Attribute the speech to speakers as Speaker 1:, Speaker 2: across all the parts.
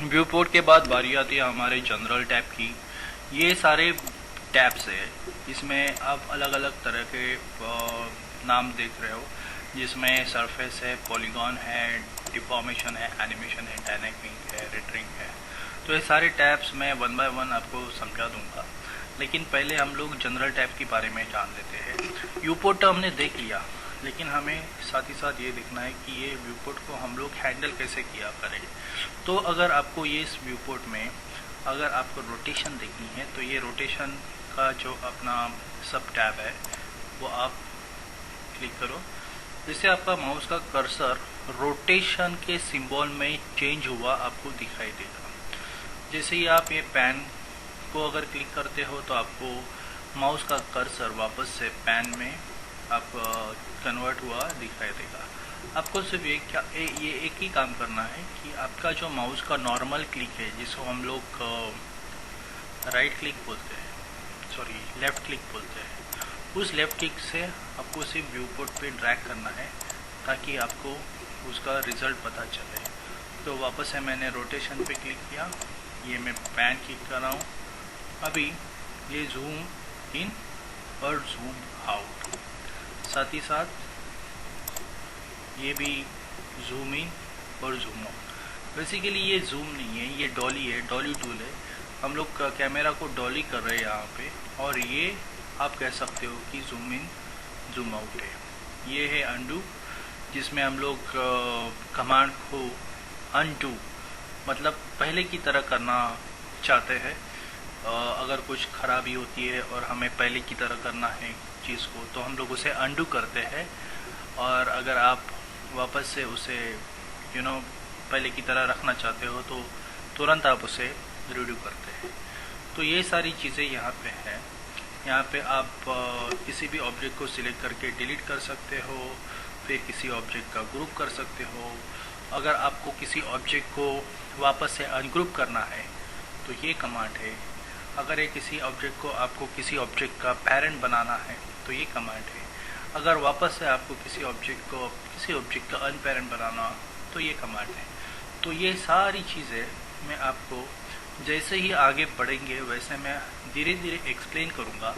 Speaker 1: View port के बाद बारी आती है हमारे जनरल टैब की। ये सारे टैब्स है, इसमें आप अलग अलग तरह के नाम देख रहे हो, जिसमें सरफेस है, पॉलीगॉन है, डिफॉर्मेशन है, एनिमेशन है, डायनेमिक है, रेटरिंग है। तो ये सारे टैब्स मैं वन बाय वन आपको समझा दूंगा, लेकिन पहले हम लोग जनरल टैब के बारे में जान लेते हैं। व्यू पोर्ट तो हमने देख लिया, लेकिन हमें साथ ही साथ ये देखना है कि ये व्यू पोर्ट को हम लोग हैंडल कैसे किया करें। तो अगर आपको ये इस व्यू पोर्ट में अगर आपको रोटेशन देखनी है, तो ये रोटेशन का जो अपना सब टैब है वो आप क्लिक करो, जिससे आपका माउस का कर्सर रोटेशन के सिंबल में चेंज हुआ आपको दिखाई देगा। जैसे ही आप ये पैन को अगर क्लिक करते हो तो आपको माउस का कर्सर वापस से पैन में आप कन्वर्ट हुआ दिखाई देगा। आपको सिर्फ ये एक ही काम करना है कि आपका जो माउस का नॉर्मल क्लिक है, जिसको हम लोग राइट क्लिक बोलते हैं, सॉरी लेफ्ट क्लिक बोलते हैं, उस लेफ्ट क्लिक से आपको सिर्फ व्यू पोर्ट पे ड्रैग करना है ताकि आपको उसका रिजल्ट पता चले। तो वापस से मैंने रोटेशन पे क्लिक किया, ये मैं पैन क्लिक कर रहा हूँ। अभी ये जूम इन और जूम आउट, साथ ही साथ ये भी जूम इन और जूम आउट। बेसिकली ये जूम नहीं है, ये डॉली है, डॉली टूल है। हम लोग कैमरा को डॉली कर रहे हैं यहाँ पे, और ये आप कह सकते हो कि जूम इन जूम आउट है। ये है अनडू, जिसमें हम लोग कमांड को अनडू मतलब पहले की तरह करना चाहते हैं। अगर कुछ खराबी होती है और हमें पहले की तरह करना है चीज़ को, तो हम लोग उसे अनडू करते हैं। और अगर आप वापस से उसे पहले की तरह रखना चाहते हो तो तुरंत आप उसे रिड्यू करते हैं। तो ये सारी चीज़ें यहाँ पे हैं। यहाँ पे आप किसी भी ऑब्जेक्ट को सिलेक्ट करके डिलीट कर सकते हो, फिर किसी ऑब्जेक्ट का ग्रुप कर सकते हो। अगर आपको किसी ऑब्जेक्ट को वापस से अनग्रुप करना है तो ये कमांड है। अगर ये किसी ऑब्जेक्ट को आपको किसी ऑब्जेक्ट का पेरेंट बनाना है तो ये कमांड है। अगर वापस से आपको किसी ऑब्जेक्ट का अनपेरेंट बनाना तो ये कमांड है। तो ये सारी चीज़ें मैं आपको जैसे ही आगे बढ़ेंगे वैसे मैं धीरे धीरे एक्सप्लेन करूँगा।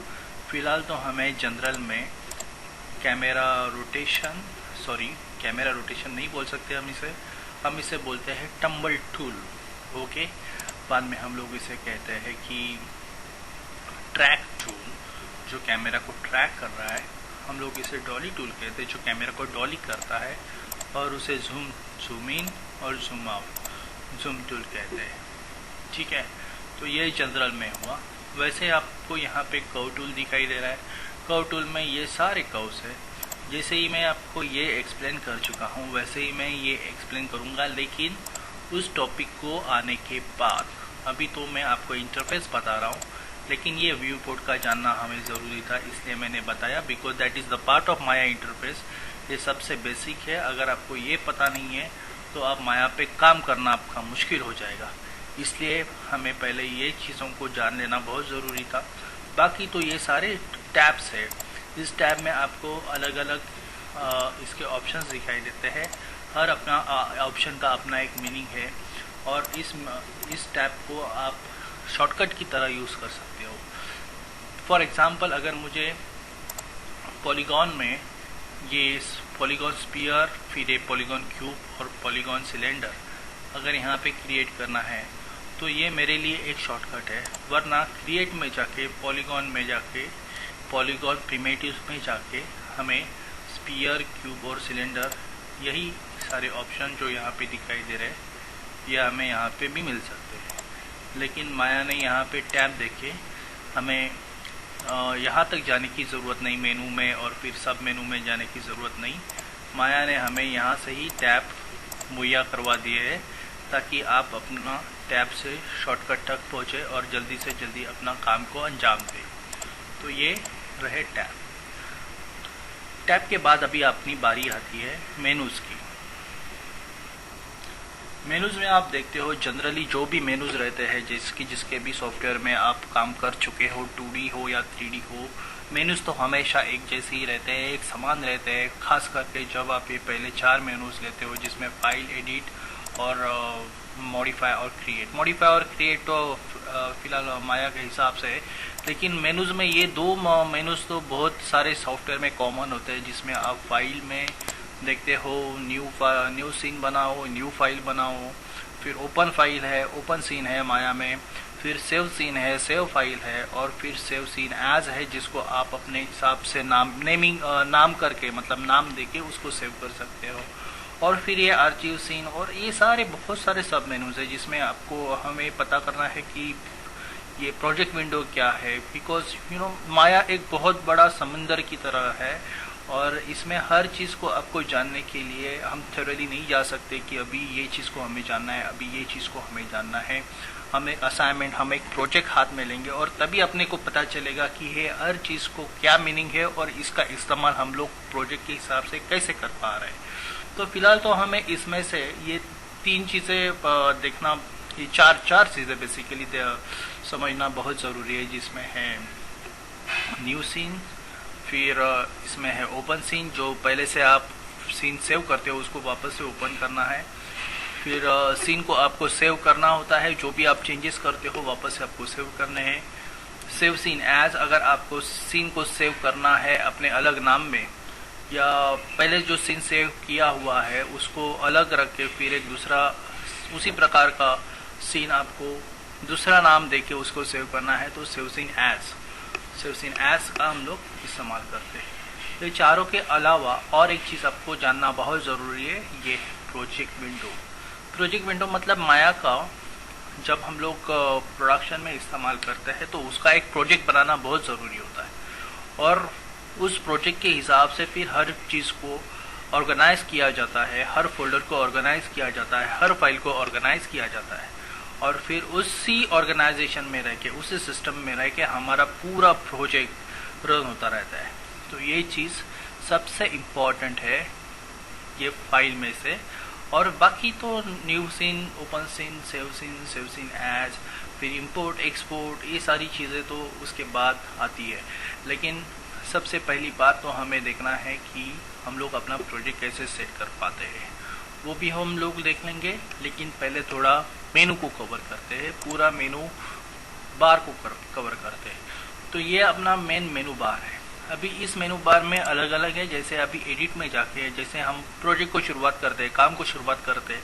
Speaker 1: फिलहाल तो हमें जनरल में कैमरा रोटेशन नहीं बोल सकते हम इसे बोलते हैं टम्बल टूल। ओके, बाद में हम लोग इसे कहते हैं कि ट्रैक टूल, जो कैमरा को ट्रैक कर रहा है। हम लोग इसे डॉली टूल कहते हैं, जो कैमरा को डॉली करता है, और उसे जूम इन और जूम आउट जूम टूल कहते हैं। ठीक है, तो ये जनरल में हुआ। वैसे आपको यहाँ पे कर्व टूल दिखाई दे रहा है। कर्व टूल में ये सारे कर्व्स है। जैसे ही मैं आपको ये एक्सप्लेन कर चुका हूँ वैसे ही मैं ये एक्सप्लेन करूँगा, लेकिन उस टॉपिक को आने के बाद। अभी तो मैं आपको इंटरफेस बता रहा हूँ, लेकिन ये व्यू पोर्ट का जानना हमें ज़रूरी था, इसलिए मैंने बताया, because that is the part of Maya interface. ये सबसे बेसिक है। अगर आपको ये पता नहीं है तो आप माया पे काम करना आपका मुश्किल हो जाएगा। इसलिए हमें पहले ये चीज़ों को जान लेना बहुत ज़रूरी था। बाकी तो ये सारे टैब्स है। इस टैब में आपको अलग अलग इसके ऑप्शंस दिखाई देते हैं। हर अपना ऑप्शन का अपना एक मीनिंग है, और इस टैब को आप शॉर्टकट की तरह यूज़ कर सकते हो। फॉर एग्जांपल, अगर मुझे पॉलीगॉन में ये पॉलीगॉन स्फीयर, फिर ये पॉलीगॉन क्यूब और पॉलीगॉन सिलेंडर अगर यहाँ पे क्रिएट करना है तो ये मेरे लिए एक शॉर्टकट है। वरना क्रिएट में जाके पॉलीगॉन में जाके पॉलीगॉन प्रिमिटिव्स में जाके हमें स्फीयर, क्यूब और सिलेंडर, यही सारे ऑप्शन जो यहाँ पे दिखाई दे रहे हैं, ये हमें यहाँ पे भी मिल सकते हैं। लेकिन माया ने यहाँ पे टैब देखे, हमें यहाँ तक जाने की ज़रूरत नहीं, मेनू में और फिर सब मेनू में जाने की ज़रूरत नहीं। माया ने हमें यहाँ से ही टैब मुहैया करवा दिए है, ताकि आप अपना टैब से शॉर्टकट तक पहुँचे और जल्दी से जल्दी अपना काम को अंजाम दें। तो ये रहे टैब। टैब के बाद अभी अपनी बारी आती है मेनूज़ की। मेनूज़ में आप देखते हो जनरली जो भी मेनूज़ रहते हैं, जिसके भी सॉफ्टवेयर में आप काम कर चुके हो, 2D हो या 3D हो, मेनूज़ तो हमेशा एक जैसे ही रहते हैं, एक समान रहते हैं। खास करके जब आप ये पहले 4 मेनूज़ लेते हो, जिसमें फाइल, एडिट और मॉडिफाई और क्रिएट। मॉडिफाई और क्रिएट तो फिलहाल माया के हिसाब से है, लेकिन मेनूज में ये दो मेनूज तो बहुत सारे सॉफ्टवेयर में कॉमन होते हैं, जिसमें आप फाइल में देखते हो न्यू सीन बनाओ, न्यू फाइल बनाओ, फिर ओपन फाइल है, ओपन सीन है माया में, फिर सेव सीन है, सेव फाइल है, और फिर सेव सीन एज है, जिसको आप अपने हिसाब से नाम करके, मतलब नाम देके उसको सेव कर सकते हो। और फिर ये आर्चिव सीन और ये सारे बहुत सारे सब मेनूज है, जिसमें आपको हमें पता करना है कि ये प्रोजेक्ट विंडो क्या है, बिकॉज माया एक बहुत बड़ा समंदर की तरह है, और इसमें हर चीज़ को आपको जानने के लिए हम थ्योरेली नहीं जा सकते कि अभी ये चीज़ को हमें जानना है, अभी ये चीज़ को हमें जानना है। हमें असाइनमेंट, हम एक प्रोजेक्ट हाथ में लेंगे और तभी अपने को पता चलेगा कि ये हर चीज़ को क्या मीनिंग है और इसका इस्तेमाल हम लोग प्रोजेक्ट के हिसाब से कैसे कर पा रहे हैं। तो फिलहाल तो हमें इसमें से ये 3 चीज़ें देखना, ये चार चीज़ें बेसिकली समझना बहुत ज़रूरी है, जिसमें है न्यू सीन, फिर इसमें है ओपन सीन, जो पहले से आप सीन सेव करते हो उसको वापस से ओपन करना है, फिर सीन को आपको सेव करना होता है, जो भी आप चेंजेस करते हो वापस से आपको सेव करने हैं। सेव सीन एज, अगर आपको सीन को सेव करना है अपने अलग नाम में, या पहले जो सीन सेव किया हुआ है उसको अलग रख के फिर एक दूसरा उसी प्रकार का सीन आपको दूसरा नाम देके उसको सेव करना है, तो सेव सीन एज का हम लोग इस्तेमाल करते हैं। तो चारों के अलावा और एक चीज़ आपको जानना बहुत ज़रूरी है, ये प्रोजेक्ट विंडो। प्रोजेक्ट विंडो मतलब माया का जब हम लोग प्रोडक्शन में इस्तेमाल करते हैं तो उसका एक प्रोजेक्ट बनाना बहुत ज़रूरी होता है, और उस प्रोजेक्ट के हिसाब से फिर हर चीज़ को ऑर्गेनाइज किया जाता है, हर फोल्डर को ऑर्गेनाइज किया जाता है, हर फाइल को ऑर्गेनाइज किया जाता है, और फिर उसी ऑर्गेनाइजेशन में रह के, उसी सिस्टम में रह के हमारा पूरा प्रोजेक्ट रन होता रहता है। तो ये चीज़ सबसे इम्पॉर्टेंट है ये फाइल में से, और बाकी तो new scene, open scene, save scene as, फिर इंपोर्ट एक्सपोर्ट, ये सारी चीज़ें तो उसके बाद आती है। लेकिन सबसे पहली बात तो हमें देखना है कि हम लोग अपना प्रोजेक्ट कैसे सेट कर पाते हैं, वो भी हम लोग देख लेंगे। लेकिन पहले थोड़ा मेनू को कवर करते हैं, पूरा मेनू बार को कवर करते हैं। तो ये अपना मेन मेनू बार है। अभी इस मेनू बार में अलग अलग है, जैसे अभी एडिट में जाके जैसे हम प्रोजेक्ट को शुरुआत करते हैं, काम को शुरुआत करते हैं,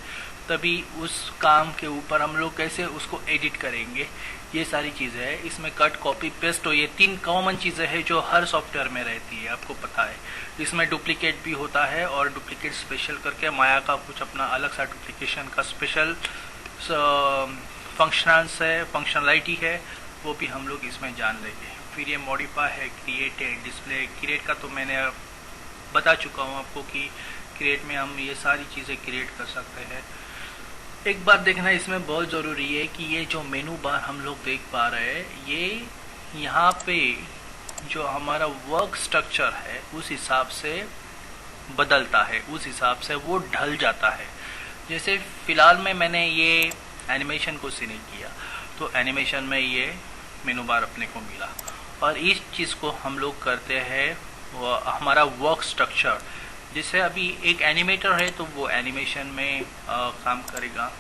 Speaker 1: तभी उस काम के ऊपर हम लोग कैसे उसको एडिट करेंगे, ये सारी चीज़ें हैं। इसमें कट, कॉपी, पेस्ट, तो ये 3 कॉमन चीज़ें हैं जो हर सॉफ्टवेयर में रहती है, आपको पता है। इसमें डुप्लीकेट भी होता है, और डुप्लीकेट स्पेशल करके माया का कुछ अपना अलग सा डुप्लीकेशन का स्पेशल फंक्शनलिटी है, वो भी हम लोग इसमें जान लेंगे। फिर ये मॉडिफाई है, क्रिएट है, डिस्प्ले। क्रिएट का तो मैंने बता चुका हूँ आपको कि क्रिएट में हम ये सारी चीज़ें क्रिएट कर सकते हैं। एक बात देखना इसमें बहुत ज़रूरी है कि ये जो मेनू बार हम लोग देख पा रहे हैं, ये यहाँ पे जो हमारा वर्क स्ट्रक्चर है उस हिसाब से बदलता है, उस हिसाब से वो ढल जाता है। जैसे फिलहाल में मैंने ये एनिमेशन को सिलेक्ट किया, तो एनिमेशन में ये मेनू बार अपने को मिला, और इस चीज़ को हम लोग करते हैं हमारा वर्क स्ट्रक्चर। जैसे अभी एक एनिमेटर है तो वो एनिमेशन में काम करेगा,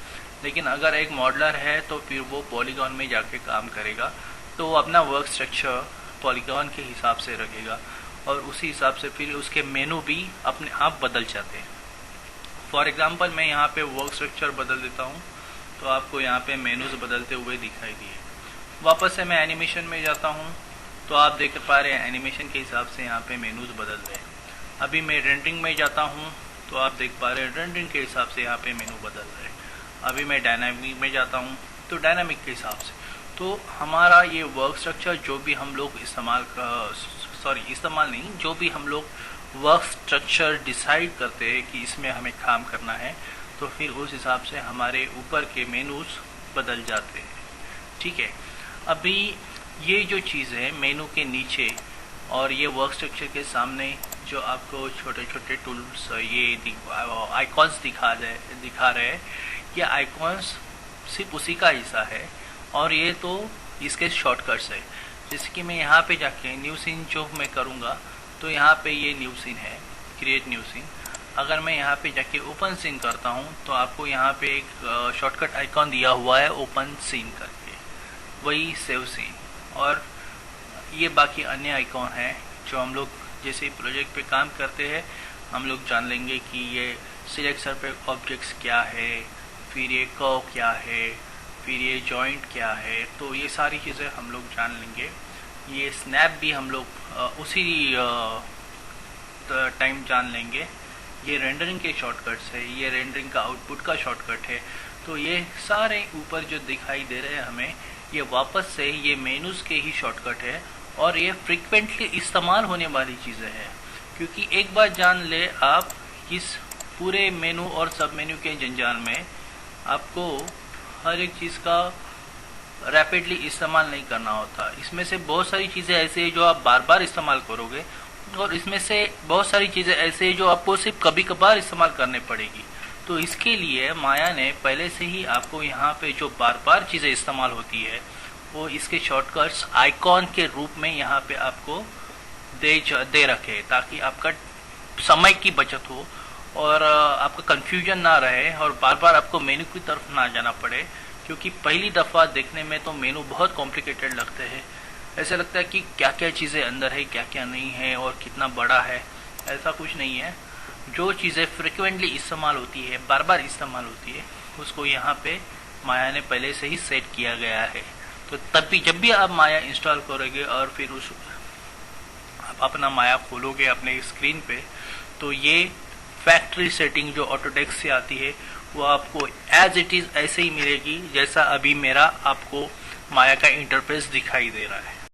Speaker 1: लेकिन अगर एक मॉडलर है तो फिर वो पॉलीगॉन में जाके काम करेगा, तो वो अपना वर्क स्ट्रक्चर पॉलीगॉन के हिसाब से रखेगा, और उसी हिसाब से फिर उसके मेनू भी अपने आप बदल जाते हैं। फॉर एग्जांपल मैं यहाँ पे वर्क स्ट्रक्चर बदल देता हूँ, तो आपको यहाँ पे मेनूज बदलते हुए दिखाई दिए। वापस से मैं एनिमेशन में जाता हूँ, तो आप देख पा रहे हैं एनिमेशन के हिसाब से यहाँ पे मेनूज बदल रहे हैं। अभी मैं रेंडरिंग में जाता हूँ, तो आप देख पा रहे हैं रेंडरिंग के हिसाब से यहाँ पे मेनू बदल रहे हैं। अभी मैं डायनामिक में जाता हूँ, तो डायनामिक के हिसाब से। तो हमारा ये वर्क स्ट्रक्चर जो भी हम लोग जो भी हम लोग वर्क स्ट्रक्चर डिसाइड करते हैं कि इसमें हमें काम करना है, तो फिर उस हिसाब से हमारे ऊपर के मेनूज बदल जाते हैं। ठीक है, अभी ये जो चीज़ है मेनू के नीचे और ये वर्क स्ट्रक्चर के सामने जो आपको छोटे छोटे टूल्स ये आइकॉन्स दिखा रहे हैं, ये आइकॉन्स सिर्फ उसी का हिस्सा है, और ये तो इसके शॉर्टकट्स है। जैसे कि मैं यहाँ पे जाके न्यू सीन जो मैं करूँगा, तो यहाँ पे ये न्यू सीन है, क्रिएट न्यू सीन। अगर मैं यहाँ पे जाके ओपन सीन करता हूँ तो आपको यहाँ पे एक शॉर्टकट आइकॉन दिया हुआ है ओपन सीन करके, वही सेव सीन। और ये बाकी अन्य आइकॉन है जो हम लोग जैसे प्रोजेक्ट पे काम करते हैं हम लोग जान लेंगे कि ये सिलेक्ट सरफेस ऑब्जेक्ट्स क्या है, फिर ये कर्व क्या है, फिर ये जॉइंट क्या है, तो ये सारी चीज़ें हम लोग जान लेंगे। ये स्नैप भी हम लोग उसी टाइम जान लेंगे। ये रेंडरिंग के शॉर्टकट्स है, ये रेंडरिंग का आउटपुट का शॉर्टकट है। तो ये सारे ऊपर जो दिखाई दे रहे हैं हमें, ये वापस से ये मेनूज के ही शॉर्टकट है और ये फ्रिक्वेंटली इस्तेमाल होने वाली चीज़ें हैं। क्योंकि एक बार जान ले आप, इस पूरे मेनू और सब मेनू के जंजाल में आपको हर एक चीज़ का रैपिडली इस्तेमाल नहीं करना होता। इसमें से बहुत सारी चीज़ें ऐसी है जो आप बार बार इस्तेमाल करोगे और इसमें से बहुत सारी चीज़ें ऐसे हैं जो आपको सिर्फ कभी कभार इस्तेमाल करने पड़ेगी। तो इसके लिए माया ने पहले से ही आपको यहाँ पे जो बार बार चीज़ें इस्तेमाल होती है वो इसके शॉर्टकट्स आइकॉन के रूप में यहाँ पे आपको दे रखे, ताकि आपका समय की बचत हो और आपका कंफ्यूजन ना रहे और बार बार आपको मेनू की तरफ ना जाना पड़े। क्योंकि पहली दफ़ा देखने में तो मेनू बहुत कॉम्प्लिकेटेड लगते हैं, ऐसा लगता है कि क्या क्या चीज़ें अंदर है, क्या क्या नहीं है और कितना बड़ा है। ऐसा कुछ नहीं है। जो चीज़ें फ्रिक्वेंटली इस्तेमाल होती है, बार बार इस्तेमाल होती है, उसको यहाँ पे माया ने पहले से ही सेट किया गया है। तो तब भी जब भी आप माया इंस्टॉल करोगे और फिर उस आप अपना माया खोलोगे अपने स्क्रीन पे, तो ये फैक्ट्री सेटिंग जो ऑटोडेस्क से आती है वो आपको एज इट इज़ ऐसे ही मिलेगी जैसा अभी मेरा आपको माया का इंटरफेस दिखाई दे रहा है।